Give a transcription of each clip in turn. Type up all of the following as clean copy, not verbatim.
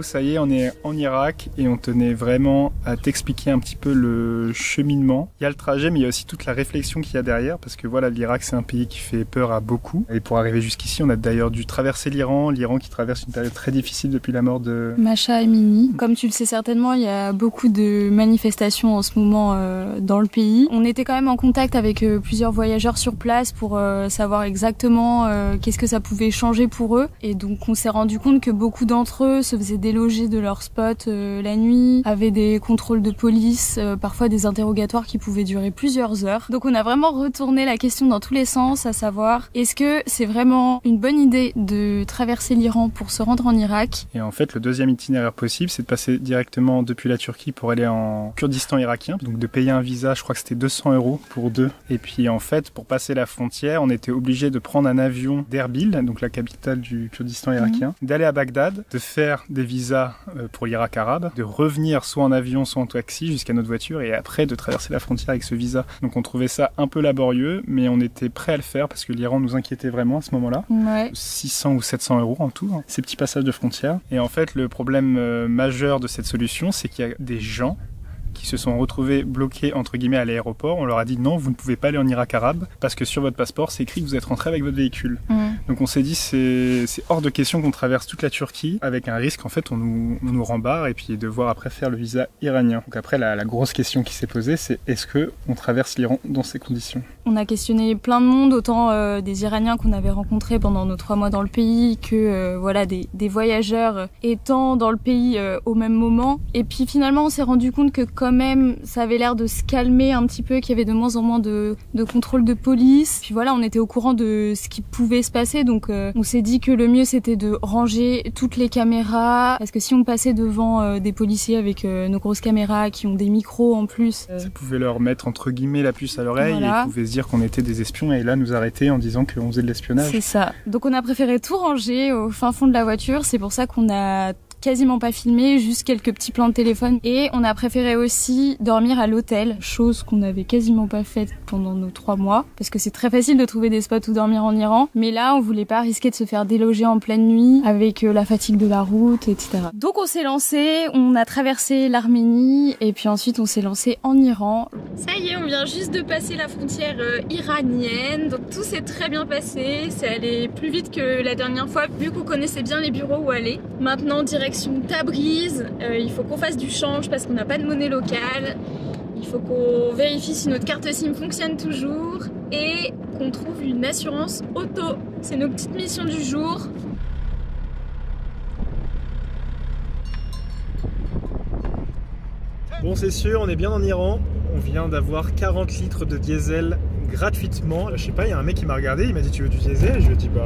ça y est, on est en Irak et on tenait vraiment à t'expliquer un petit peu le cheminement. Il y a le trajet, mais il y a aussi toute la réflexion qu'il y a derrière, parce que voilà, l'Irak, c'est un pays qui fait peur à beaucoup. Et pour arriver jusqu'ici, on a d'ailleurs dû traverser l'Iran qui traverse une période très difficile depuis la mort de Masha Amini. Comme tu le sais certainement, il y a beaucoup de manifestations en ce moment dans le pays. On était quand même en contact avec plusieurs voyageurs sur place pour savoir exactement qu'est-ce que ça pouvait changer pour eux. Et donc on s'est rendu compte que beaucoup d'entre eux se faisaient déloger de leur spot la nuit, avaient des contrôles de police, parfois des interrogatoires qui pouvaient durer plusieurs heures. Donc on a vraiment retourné la question dans tous les sens, à savoir est-ce que c'est vraiment une bonne idée de traverser l'Iran pour se rendre en Irak? Et en fait, le deuxième itinéraire possible, c'est de passer directement depuis la Turquie pour aller en Kurdistan irakien, donc de payer un visa, je crois que c'était 200 € pour deux. Et puis en fait, pour passer la frontière, on était obligé de prendre un avion d'Erbil, donc la capitale du Kurdistan irakien, d'aller à Bagdad, de faire des visas pour l'Irak arabe, de revenir soit en avion, soit en taxi jusqu'à notre voiture et après de traverser la frontière avec ce visa. Donc on trouvait ça un peu laborieux, mais on était prêt à le faire parce que l'Iran nous inquiétait vraiment à ce moment-là. Ouais. 600 ou 700 € en tout, ces petits passages de frontière. Et en fait, le problème majeur de cette solution, c'est qu'il y a des gens qui se sont retrouvés bloqués entre guillemets à l'aéroport. On leur a dit non, vous ne pouvez pas aller en Irak arabe parce que sur votre passeport c'est écrit que vous êtes rentré avec votre véhicule. Donc on s'est dit c'est hors de question qu'on traverse toute la Turquie avec un risque, en fait on nous rembarre et puis devoir après faire le visa iranien. Donc après la grosse question qui s'est posée, c'est est-ce que on traverse l'Iran dans ces conditions? On a questionné plein de monde, autant des Iraniens qu'on avait rencontrés pendant nos 3 mois dans le pays que voilà des voyageurs étant dans le pays au même moment. Et puis finalement on s'est rendu compte que quand même ça avait l'air de se calmer un petit peu, qu'il y avait de moins en moins de contrôle de police. Puis voilà, on était au courant de ce qui pouvait se passer, donc on s'est dit que le mieux c'était de ranger toutes les caméras, parce que si on passait devant des policiers avec nos grosses caméras qui ont des micros en plus, ça pouvait leur mettre entre guillemets la puce à l'oreille, voilà. Et ils pouvaient se dire qu'on était des espions et là nous arrêter en disant qu'on faisait de l'espionnage. C'est ça. Donc on a préféré tout ranger au fin fond de la voiture, c'est pour ça qu'on a quasiment pas filmé, juste quelques petits plans de téléphone. Et on a préféré aussi dormir à l'hôtel, chose qu'on n'avait quasiment pas faite pendant nos 3 mois, parce que c'est très facile de trouver des spots où dormir en Iran. Mais là, on voulait pas risquer de se faire déloger en pleine nuit, avec la fatigue de la route, etc. Donc on s'est lancé, on a traversé l'Arménie, et puis ensuite on s'est lancé en Iran. Ça y est, on vient juste de passer la frontière iranienne, donc tout s'est très bien passé, c'est allé plus vite que la dernière fois, vu qu'on connaissait bien les bureaux où aller. Maintenant, direction Tabriz, il faut qu'on fasse du change parce qu'on n'a pas de monnaie locale. Il faut qu'on vérifie si notre carte SIM fonctionne toujours et qu'on trouve une assurance auto. C'est nos petites missions du jour. Bon, c'est sûr, on est bien en Iran. On vient d'avoir 40 litres de diesel gratuitement. Je sais pas, il y a un mec qui m'a regardé, il m'a dit tu veux du diesel? Je lui ai dit bah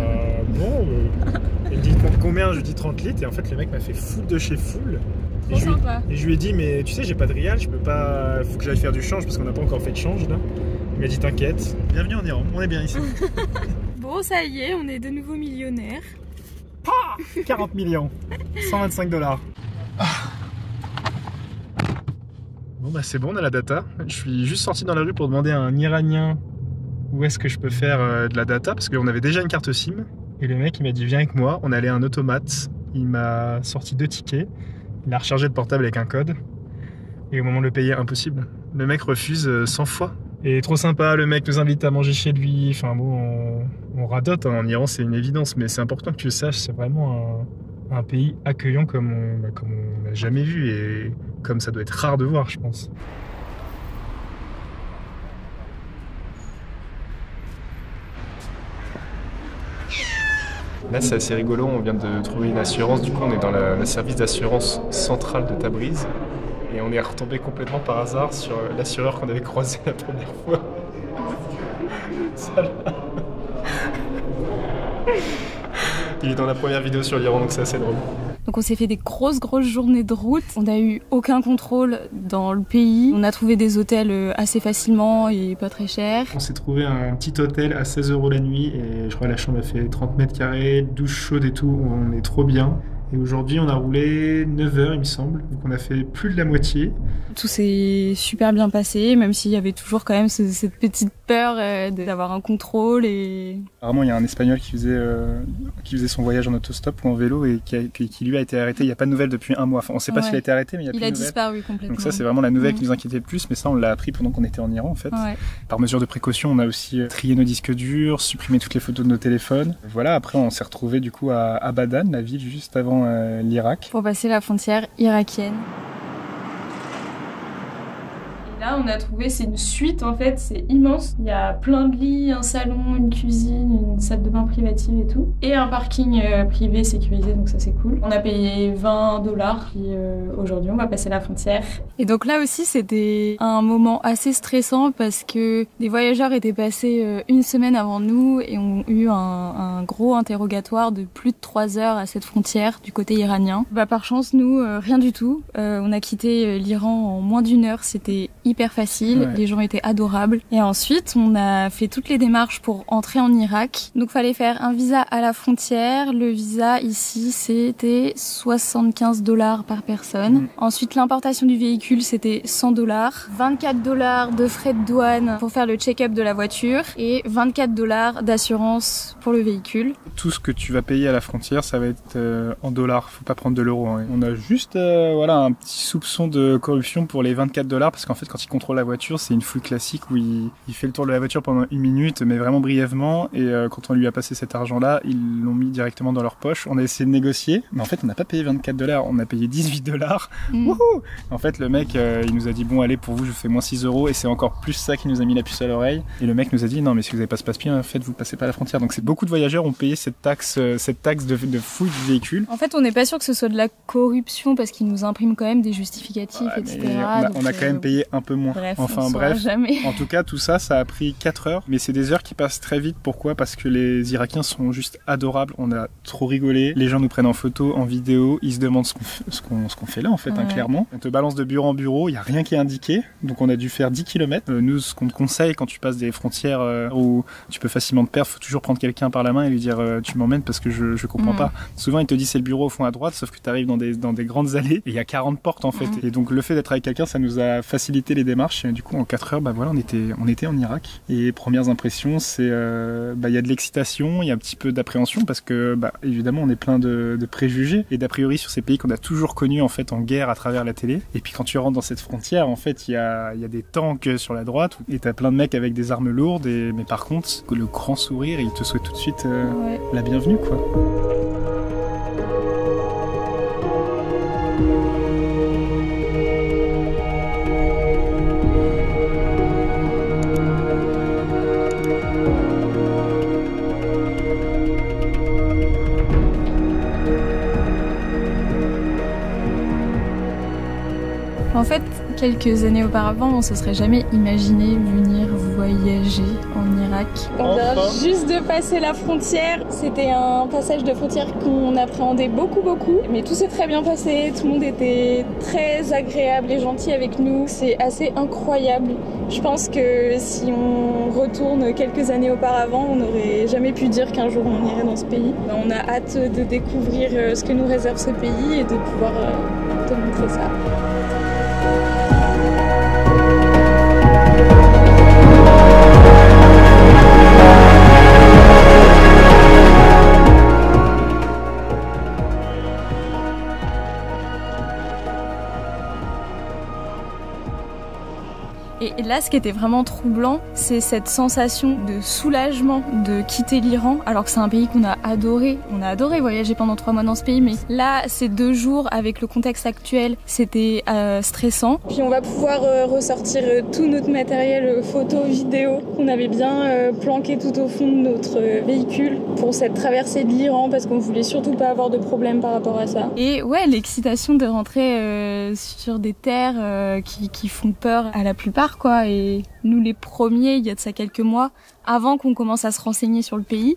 non. Il me dit combien? Je lui ai dit 30 litres et en fait le mec m'a fait full de chez full. Et je lui ai dit mais tu sais j'ai pas de rial, je peux pas, faut que j'aille faire du change parce qu'on n'a pas encore fait de change là. Il m'a dit t'inquiète, bienvenue en Iran, on est bien ici. Bon ça y est, on est de nouveau millionnaires. 40 millions, 125 $. Bon bah c'est bon, on a la data. Je suis juste sorti dans la rue pour demander à un Iranien où est-ce que je peux faire de la data parce qu'on avait déjà une carte SIM. Et le mec il m'a dit viens avec moi, on allait à un automate. Il m'a sorti 2 tickets, il a rechargé le portable avec un code. Et au moment de le payer, impossible. Le mec refuse 100 fois. Et trop sympa, le mec nous invite à manger chez lui. Enfin bon, on radote, hein. En Iran c'est une évidence, mais c'est important que tu le saches, c'est vraiment un pays accueillant comme on n'a jamais vu et comme ça doit être rare de voir, je pense. Là c'est assez rigolo, on vient de trouver une assurance, du coup on est dans le service d'assurance centrale de Tabriz et on est retombé complètement par hasard sur l'assureur qu'on avait croisé la première fois. Ça là. Il est dans la première vidéo sur l'Iran, donc c'est assez drôle. Donc on s'est fait des grosses journées de route. On n'a eu aucun contrôle dans le pays. On a trouvé des hôtels assez facilement et pas très chers. On s'est trouvé un petit hôtel à 16 € la nuit et je crois que la chambre a fait 30 mètres carrés, douche chaude et tout. On est trop bien. Et aujourd'hui, on a roulé 9 heures, il me semble. Donc on a fait plus de la moitié. tout s'est super bien passé, même s'il y avait toujours quand même cette petite peur d'avoir un contrôle. Et apparemment, il y a un Espagnol qui faisait son voyage en autostop ou en vélo et qui lui a été arrêté. Il n'y a pas de nouvelles depuis un mois. Enfin, on ne sait pas s'il a été arrêté, mais il y a plus de nouvelles. Disparu complètement. Donc ça, c'est vraiment la nouvelle qui nous inquiétait le plus, mais ça, on l'a appris pendant qu'on était en Iran, en fait. Ouais. Par mesure de précaution, on a aussi trié nos disques durs, supprimé toutes les photos de nos téléphones. Voilà, après, on s'est retrouvé du coup à Abadan, la ville juste avant l'Irak. Pour passer la frontière irakienne. Là, on a trouvé, c'est une suite en fait, c'est immense. Il y a plein de lits, un salon, une cuisine, une salle de bain privative et tout. Et un parking privé sécurisé, donc ça c'est cool. On a payé $20, puis aujourd'hui on va passer la frontière. Et donc là aussi, c'était un moment assez stressant parce que des voyageurs étaient passés une semaine avant nous et ont eu un gros interrogatoire de plus de 3 heures à cette frontière du côté iranien. Par chance, nous, rien du tout. On a quitté l'Iran en moins d'1 heure, c'était hyper facile, ouais. Les gens étaient adorables. Et ensuite, on a fait toutes les démarches pour entrer en Irak. Donc, fallait faire un visa à la frontière. Le visa ici, c'était $75 par personne. Ensuite, l'importation du véhicule, c'était $100. $24 de frais de douane pour faire le check-up de la voiture et $24 d'assurance pour le véhicule. Tout ce que tu vas payer à la frontière, ça va être en dollars. Faut pas prendre de l'euro. Hein. On a juste un petit soupçon de corruption pour les $24 parce qu'en fait, quand il contrôle la voiture, c'est une fouille classique où il fait le tour de la voiture pendant 1 minute, mais vraiment brièvement. Et quand on lui a passé cet argent-là, ils l'ont mis directement dans leur poche. On a essayé de négocier, mais en fait, on n'a pas payé $24, on a payé $18. Wouhou! En fait, le mec, il nous a dit bon, allez, pour vous, je vous fais moins 6 €. Et c'est encore plus ça qui nous a mis la puce à l'oreille. Et le mec nous a dit non, mais si vous n'avez pas ce passe-papier, en fait, vous passez pas la frontière. Donc, c'est beaucoup de voyageurs ont payé cette taxe de fouille du véhicule. En fait, on n'est pas sûr que ce soit de la corruption parce qu'ils nous impriment quand même des justificatifs, etc. On a quand même payé un peu moins. Bref, jamais. En tout cas, tout ça a pris 4 heures, mais c'est des heures qui passent très vite. Pourquoi ? Parce que les Irakiens sont juste adorables. On a trop rigolé. Les gens nous prennent en photo, en vidéo. Ils se demandent ce qu'on fait là, en fait, clairement. On te balance de bureau en bureau. Il n'y a rien qui est indiqué. Donc, on a dû faire 10 km. Nous, ce qu'on te conseille quand tu passes des frontières où tu peux facilement te perdre, faut toujours prendre quelqu'un par la main et lui dire tu m'emmènes parce que je comprends pas. Souvent, il te dit c'est le bureau au fond à droite, sauf que tu arrives dans des grandes allées et il y a 40 portes, en fait. Et donc, le fait d'être avec quelqu'un, ça nous a facilité les démarches. Et du coup, en 4 heures, on était en Irak. Et premières impressions, c'est y a de l'excitation, il y a un petit peu d'appréhension parce que évidemment on est plein de préjugés et d'a priori sur ces pays qu'on a toujours connus en fait en guerre à travers la télé. Et puis quand tu rentres dans cette frontière, en fait il y a des tanks sur la droite et t'as plein de mecs avec des armes lourdes. Mais par contre, le grand sourire, il te souhaite tout de suite la bienvenue, quoi. En fait, quelques années auparavant, on se serait jamais imaginé venir voyager en Irak. On vient juste de passer la frontière. C'était un passage de frontière qu'on appréhendait beaucoup. Mais tout s'est très bien passé. Tout le monde était très agréable et gentil avec nous. C'est assez incroyable. Je pense que si on retourne quelques années auparavant, on n'aurait jamais pu dire qu'un jour on irait dans ce pays. On a hâte de découvrir ce que nous réserve ce pays et de pouvoir te montrer ça. Et là, ce qui était vraiment troublant, c'est cette sensation de soulagement de quitter l'Iran, alors que c'est un pays qu'on a adoré. On a adoré voyager pendant 3 mois dans ce pays, mais là, ces 2 jours, avec le contexte actuel, c'était stressant. Puis on va pouvoir ressortir tout notre matériel photo, vidéo, qu'on avait bien planqué tout au fond de notre véhicule pour cette traversée de l'Iran, parce qu'on voulait surtout pas avoir de problème par rapport à ça. Et ouais, l'excitation de rentrer sur des terres qui font peur à la plupart, quoi. Et nous les premiers, il y a de ça quelques mois, avant qu'on commence à se renseigner sur le pays.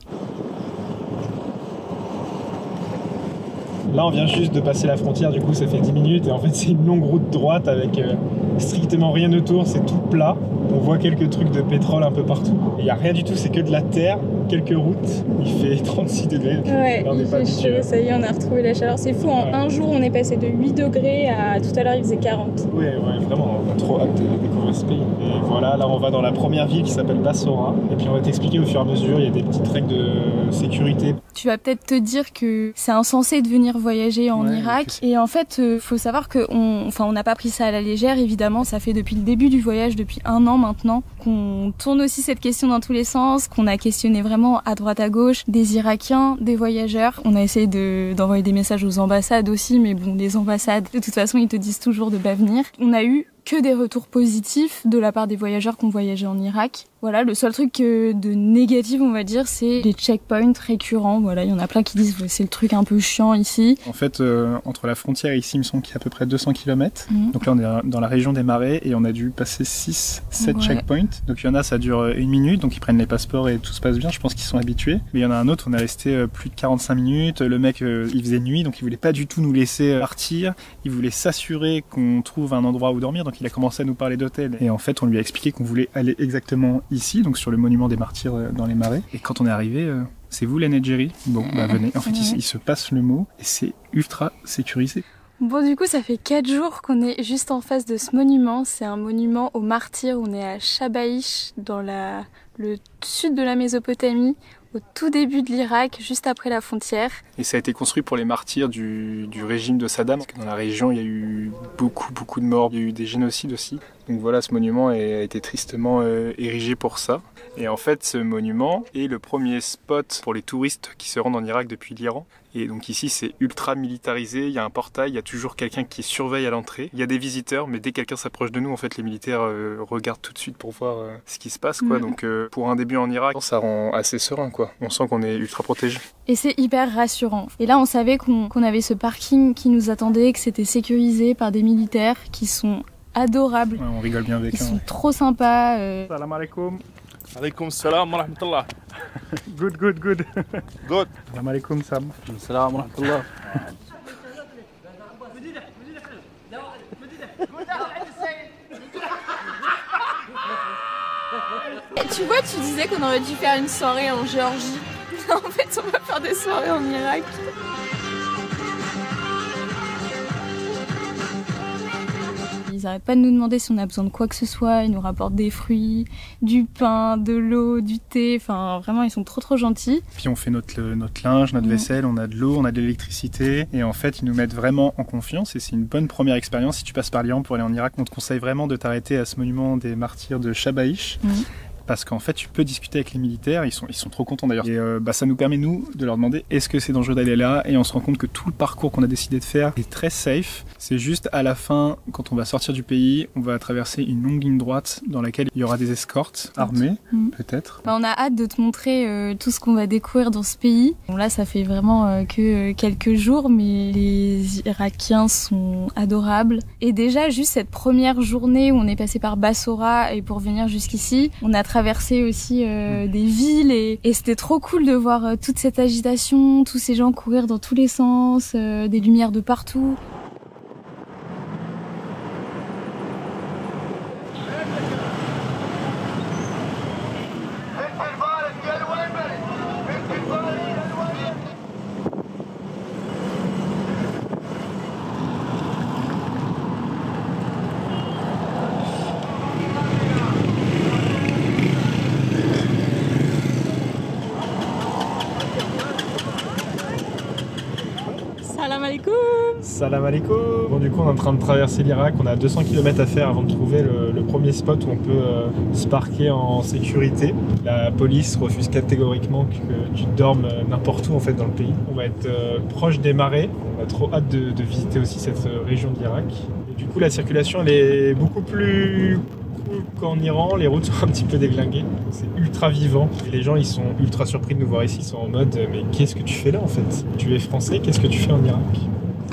Là, on vient juste de passer la frontière, du coup, ça fait 10 minutes. Et en fait, c'est une longue route droite avec strictement rien autour, c'est tout plat. On voit quelques trucs de pétrole un peu partout. Il n'y a rien du tout, c'est que de la terre, quelques routes. Il fait 36 degrés. Ouais, là, on il n'est pas fait chaud, ça y est, on a retrouvé la chaleur. C'est fou, en un jour, on est passé de 8 degrés à tout à l'heure, il faisait 40. Ouais, vraiment, on a trop hâte de découvrir ce pays. Et voilà, là, on va dans la première ville qui s'appelle Bassora. Et puis, on va t'expliquer au fur et à mesure, il y a des petites règles de sécurité. Tu vas peut-être te dire que c'est insensé de venir voyager en Irak. Et en fait, faut savoir on n'a pas pris ça à la légère, évidemment. Ça fait depuis le début du voyage, depuis 1 an maintenant, qu'on tourne aussi cette question dans tous les sens, qu'on a questionné vraiment à droite à gauche des Irakiens, des voyageurs. On a essayé d'envoyer des messages aux ambassades aussi, mais bon, les ambassades, de toute façon, ils te disent toujours de pas venir. On a eu que des retours positifs de la part des voyageurs qui ont voyagé en Irak. Voilà, le seul truc de négatif, on va dire, c'est les checkpoints récurrents. Voilà, il y en a plein qui disent c'est le truc un peu chiant ici. En fait, entre la frontière et ici, il me semble qu'il y a à peu près 200 km. Donc là, on est dans la région des Marais et on a dû passer 6-7 checkpoints. Donc il y en a, ça dure 1 minute, donc ils prennent les passeports et tout se passe bien. Je pense qu'ils sont habitués. Mais il y en a un autre, on est resté plus de 45 minutes. Le mec, il faisait nuit, donc il voulait pas du tout nous laisser partir. Il voulait s'assurer qu'on trouve un endroit où dormir. Donc il a commencé à nous parler d'hôtel. Et en fait, on lui a expliqué qu'on voulait aller exactement ici, donc sur le monument des martyrs dans les Marais. Et quand on est arrivé, c'est vous la Nedjeri? Bon, bah venez. En fait, il se passe le mot et c'est ultra sécurisé. Bon, du coup, ça fait 4 jours qu'on est juste en face de ce monument. C'est un monument aux martyrs. On est à Shabaïch, dans le sud de la Mésopotamie, au tout début de l'Irak, juste après la frontière. Et ça a été construit pour les martyrs du régime de Saddam. Parce que dans la région, il y a eu beaucoup de morts. Il y a eu des génocides aussi. Donc voilà, ce monument a été tristement érigé pour ça. Et en fait, ce monument est le premier spot pour les touristes qui se rendent en Irak depuis l'Iran. Et donc ici, c'est ultra militarisé. Il y a un portail, il y a toujours quelqu'un qui surveille à l'entrée. Il y a des visiteurs, mais dès que quelqu'un s'approche de nous, en fait, les militaires regardent tout de suite pour voir ce qui se passe, quoi. Donc pour un début en Irak, ça rend assez serein, quoi. On sent qu'on est ultra protégé. Et c'est hyper rassurant. Et là, on savait qu'on avait ce parking qui nous attendait, que c'était sécurisé par des militaires qui sont adorables. Ouais, on rigole bien avec eux. Ils sont trop sympas. Salam alaikum. Alaikum salam wa rahmatullah. Good. Good. Salam alaikum, Sam. Salam wa rahmatullah. Tu vois, tu disais qu'on aurait dû faire une soirée en Géorgie. En fait, on va faire des soirées en Irak. Ils n'arrêtent pas de nous demander si on a besoin de quoi que ce soit. Ils nous rapportent des fruits, du pain, de l'eau, du thé. Enfin, vraiment, ils sont trop gentils. Puis on fait notre linge, notre vaisselle, on a de l'eau, on a de l'électricité. Et en fait, ils nous mettent vraiment en confiance. Et c'est une bonne première expérience. Si tu passes par l'Iran pour aller en Irak, on te conseille vraiment de t'arrêter à ce monument des martyrs de Shabaïch. Parce qu'en fait, tu peux discuter avec les militaires, ils sont trop contents d'ailleurs. Et ça nous permet, nous, de leur demander est-ce que c'est dangereux d'aller là, et on se rend compte que tout le parcours qu'on a décidé de faire est très safe. C'est juste à la fin, quand on va sortir du pays, on va traverser une longue ligne droite dans laquelle il y aura des escortes armées, peut-être. On a hâte de te montrer tout ce qu'on va découvrir dans ce pays. Bon, là, ça fait vraiment que quelques jours, mais les Irakiens sont adorables. Et déjà, juste cette première journée où on est passé par Bassora et pour venir jusqu'ici, on a traversé aussi des villes et c'était trop cool de voir toute cette agitation, tous ces gens courir dans tous les sens, des lumières de partout. Salam alaikum. Salam alaikum. Bon, du coup, on est en train de traverser l'Irak. On a 200 km à faire avant de trouver le premier spot où on peut se parquer en sécurité. La police refuse catégoriquement que tu dormes n'importe où en fait dans le pays. On va être proche des marais. On a trop hâte de visiter aussi cette région d'Irak. Et du coup, la circulation elle est beaucoup plus cool qu'en Iran. Les routes sont un petit peu déglinguées. C'est ultra vivant. Et les gens ils sont ultra surpris de nous voir ici. Ils sont en mode mais qu'est-ce que tu fais là en fait? Tu es français, qu'est-ce que tu fais en Irak?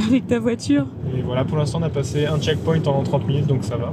Avec ta voiture. Et voilà, pour l'instant on a passé un checkpoint en 30 minutes donc ça va.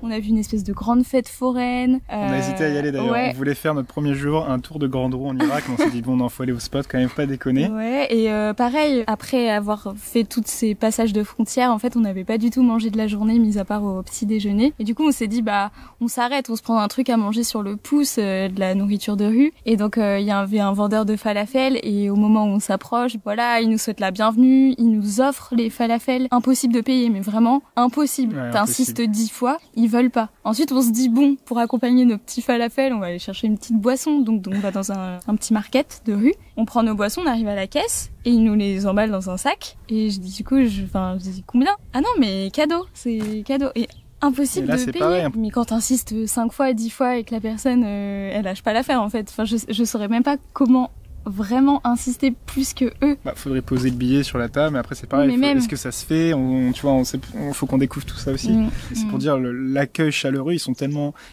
On a vu une espèce de grande fête foraine. On a hésité à y aller d'ailleurs. Ouais. On voulait faire notre premier jour un tour de grande roue en Irak, mais on s'est dit bon, non, faut aller au spot, quand même pas déconner. Ouais, et pareil, après avoir fait tous ces passages de frontières, en fait, on n'avait pas du tout mangé de la journée, mis à part au petit déjeuner. Et du coup, on s'est dit, bah, on s'arrête, on se prend un truc à manger sur le pouce, de la nourriture de rue. Et donc, il y avait un vendeur de falafel, et au moment où on s'approche, voilà, il nous souhaite la bienvenue, il nous offre les falafels. Impossible de payer, mais vraiment impossible. Ouais, T'insistes impossible. 10 fois, ils veulent pas. Ensuite, on se dit, bon, pour accompagner nos petits falafels, on va aller chercher une petite boisson. Donc on va dans un petit market de rue. On prend nos boissons, on arrive à la caisse, et ils nous les emballent dans un sac. Et je dis, du coup, je dis, combien? Ah non, mais cadeau, c'est cadeau. Et impossible Et là, de c'est payer. pareil. Mais quand t'insistes 5 fois, 10 fois et que la personne, elle lâche pas l'affaire, en fait. Enfin, je saurais même pas comment vraiment insister plus que eux. Bah, faudrait poser le billet sur la table, mais après c'est pareil. Mais même. Est-ce que ça se fait? Tu vois, faut qu'on découvre tout ça aussi. Et c'est pour dire l'accueil chaleureux.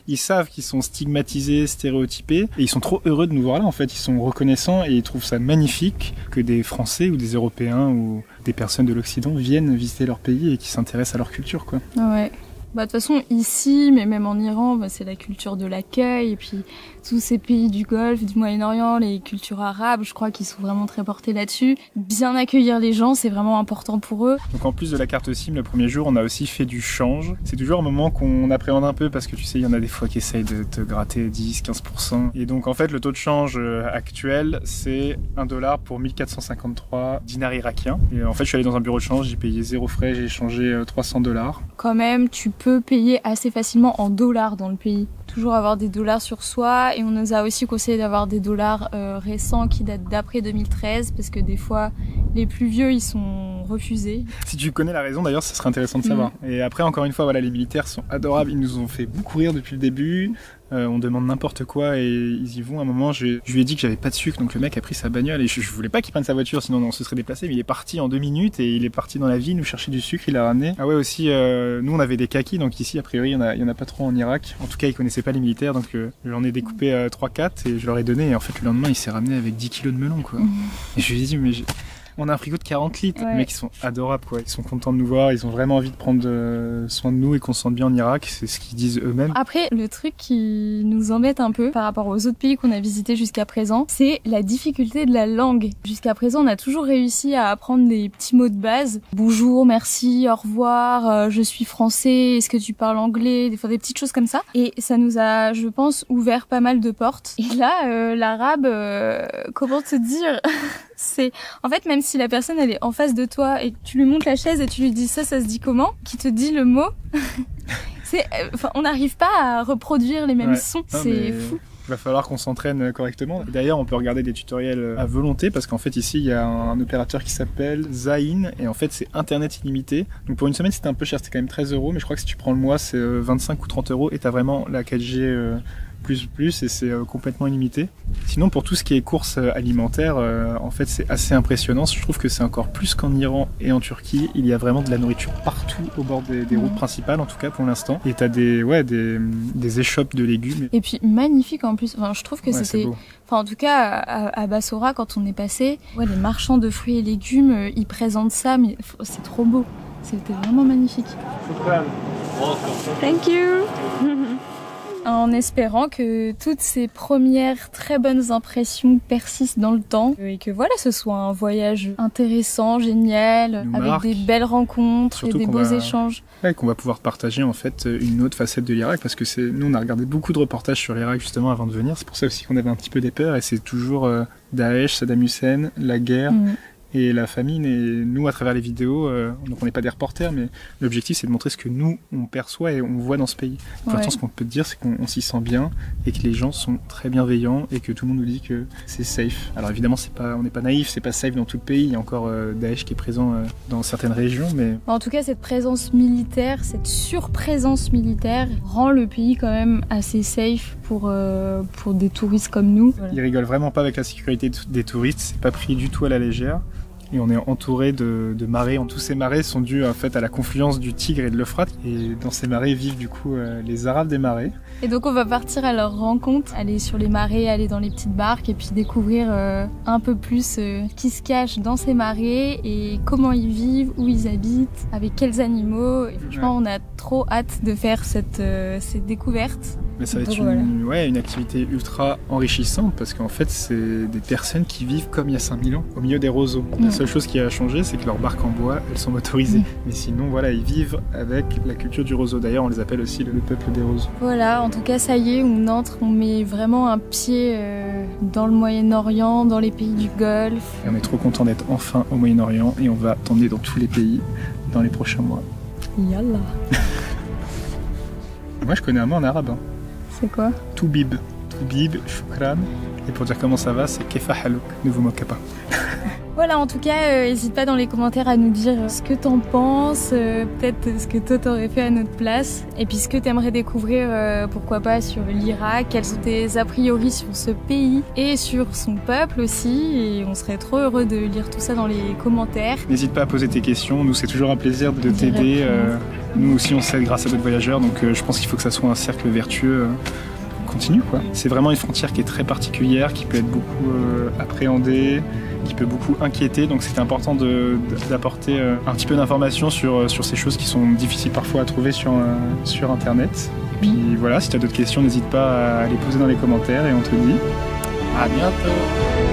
Ils savent qu'ils sont stigmatisés, stéréotypés, et ils sont trop heureux de nous voir là. En fait, ils sont reconnaissants et ils trouvent ça magnifique que des Français ou des Européens ou des personnes de l'Occident viennent visiter leur pays et qui s'intéressent à leur culture, quoi. Ouais. Bah, de toute façon, ici, mais même en Iran, bah, c'est la culture de l'accueil, et puis tous ces pays du Golfe, du Moyen-Orient, les cultures arabes, je crois qu'ils sont vraiment très portés là-dessus. Bien accueillir les gens, c'est vraiment important pour eux. Donc en plus de la carte SIM, le premier jour, on a aussi fait du change. C'est toujours un moment qu'on appréhende un peu parce que tu sais, il y en a des fois qui essayent de te gratter 10-15%. Et donc en fait, le taux de change actuel, c'est $1 pour 1453 dinars irakiens. Et en fait, je suis allé dans un bureau de change, j'ai payé 0 frais, j'ai échangé $300. Quand même, tu peux payer assez facilement en dollars dans le pays. Toujours avoir des dollars sur soi, et on nous a aussi conseillé d'avoir des dollars récents qui datent d'après 2013 parce que des fois les plus vieux ils sont refusés. Si tu connais la raison d'ailleurs, ça serait intéressant de savoir. Et après encore une fois, voilà, les militaires sont adorables, ils nous ont fait beaucoup rire depuis le début. On demande n'importe quoi et ils y vont. À un moment, je lui ai dit que j'avais pas de sucre, donc le mec a pris sa bagnole et je voulais pas qu'il prenne sa voiture, sinon on se serait déplacé. Mais il est parti en 2 minutes et il est parti dans la ville nous chercher du sucre. Il l'a ramené. Ah ouais, aussi, nous on avait des kakis, donc ici a priori il y en a pas trop en Irak. En tout cas, ils connaissaient pas les militaires, donc j'en ai découpé 3-4 et je leur ai donné. Et en fait, le lendemain, il s'est ramené avec 10 kilos de melon, quoi. Et je lui ai dit, mais on a un frigo de 40 litres. Ouais. Les mecs, ils sont adorables, quoi. Ils sont contents de nous voir, ils ont vraiment envie de prendre soin de nous et qu'on se sente bien en Irak. C'est ce qu'ils disent eux-mêmes. Après, le truc qui nous embête un peu par rapport aux autres pays qu'on a visités jusqu'à présent, c'est la difficulté de la langue. Jusqu'à présent, on a toujours réussi à apprendre des petits mots de base. Bonjour, merci, au revoir, je suis français, est-ce que tu parles anglais? Des fois, des petites choses comme ça. Et ça nous a, je pense, ouvert pas mal de portes. Et là, l'arabe, comment te dire? C'est, en fait, même si la personne elle est en face de toi et que tu lui montres la chaise et tu lui dis ça se dit comment, qui te dit le mot, on n'arrive pas à reproduire les mêmes sons, c'est fou. Il va falloir qu'on s'entraîne correctement. Et d'ailleurs, on peut regarder des tutoriels à volonté parce qu'en fait, ici, il y a un opérateur qui s'appelle Zain et en fait, c'est Internet illimité. Donc pour une semaine, c'était un peu cher, c'était quand même 13 €, mais je crois que si tu prends le mois, c'est 25 ou 30 € et t'as vraiment la 4G plus et c'est complètement illimité. Sinon, pour tout ce qui est courses alimentaires, en fait, c'est assez impressionnant. Je trouve que c'est encore plus qu'en Iran et en Turquie. Il y a vraiment de la nourriture partout au bord des routes principales, en tout cas pour l'instant. Et t'as des échoppes de légumes. Et puis magnifique en plus. Enfin, je trouve que c'était. Beau. Enfin, en tout cas, à Bassora, quand on est passé, les marchands de fruits et légumes, ils présentent ça, mais c'est trop beau. C'était vraiment magnifique. Thank you. En espérant que toutes ces premières très bonnes impressions persistent dans le temps et que voilà, ce soit un voyage intéressant, génial, avec des belles rencontres et des beaux échanges. Ouais, qu'on va pouvoir partager en fait une autre facette de l'Irak parce que nous on a regardé beaucoup de reportages sur l'Irak justement avant de venir. C'est pour ça aussi qu'on avait un petit peu des peurs et c'est toujours Daesh, Saddam Hussein, la guerre. Et la famine, et nous à travers les vidéos, donc on n'est pas des reporters, mais l'objectif c'est de montrer ce que nous on perçoit et on voit dans ce pays. Pour l'instant, ce qu'on peut te dire, c'est qu'on s'y sent bien et que les gens sont très bienveillants et que tout le monde nous dit que c'est safe. Alors évidemment, on n'est pas naïf, c'est pas safe dans tout le pays. Il y a encore Daesh qui est présent dans certaines régions, mais en tout cas, cette présence militaire, cette surprésence militaire rend le pays quand même assez safe pour des touristes comme nous. Voilà. Ils rigolent vraiment pas avec la sécurité des touristes, c'est pas pris du tout à la légère. Et on est entouré de marais. Tous ces marais sont dus en fait à la confluence du Tigre et de l'Euphrate. Et dans ces marais vivent du coup les Arabes des marais. Et donc on va partir à leur rencontre, aller sur les marais, aller dans les petites barques et puis découvrir un peu plus qui se cache dans ces marais et comment ils vivent, où ils habitent, avec quels animaux. Et franchement, on a trop hâte de faire cette découverte. Mais ça va être une activité ultra enrichissante parce qu'en fait, c'est des personnes qui vivent comme il y a 5000 ans, au milieu des roseaux. La seule chose qui a changé, c'est que leurs barques en bois, elles sont motorisées. Mais sinon, voilà, ils vivent avec la culture du roseau. D'ailleurs, on les appelle aussi le peuple des roseaux. Voilà, en tout cas, ça y est, on met vraiment un pied dans le Moyen-Orient, dans les pays du Golfe. Et on est trop content d'être enfin au Moyen-Orient et on va t'emmener dans tous les pays dans les prochains mois. Yallah. Moi, je connais un mot en arabe. C'est quoi? Toubib. Toubib, shukran. Et pour dire comment ça va, c'est kefa halouk. Ne vous moquez pas. Voilà, en tout cas, n'hésite pas dans les commentaires à nous dire ce que t'en penses, peut-être ce que toi t'aurais fait à notre place, et puis ce que t'aimerais découvrir, pourquoi pas, sur l'Irak, quels sont tes a priori sur ce pays et sur son peuple aussi, et on serait trop heureux de lire tout ça dans les commentaires. N'hésite pas à poser tes questions, nous c'est toujours un plaisir de t'aider. Nous aussi on s'aide grâce à d'autres voyageurs, donc je pense qu'il faut que ça soit un cercle vertueux. Continue quoi. C'est vraiment une frontière qui est très particulière, qui peut être beaucoup appréhendée, qui peut beaucoup inquiéter, donc c'était important d'apporter un petit peu d'informations sur ces choses qui sont difficiles parfois à trouver sur internet. Et puis voilà, si tu as d'autres questions, n'hésite pas à les poser dans les commentaires et on te dit à bientôt.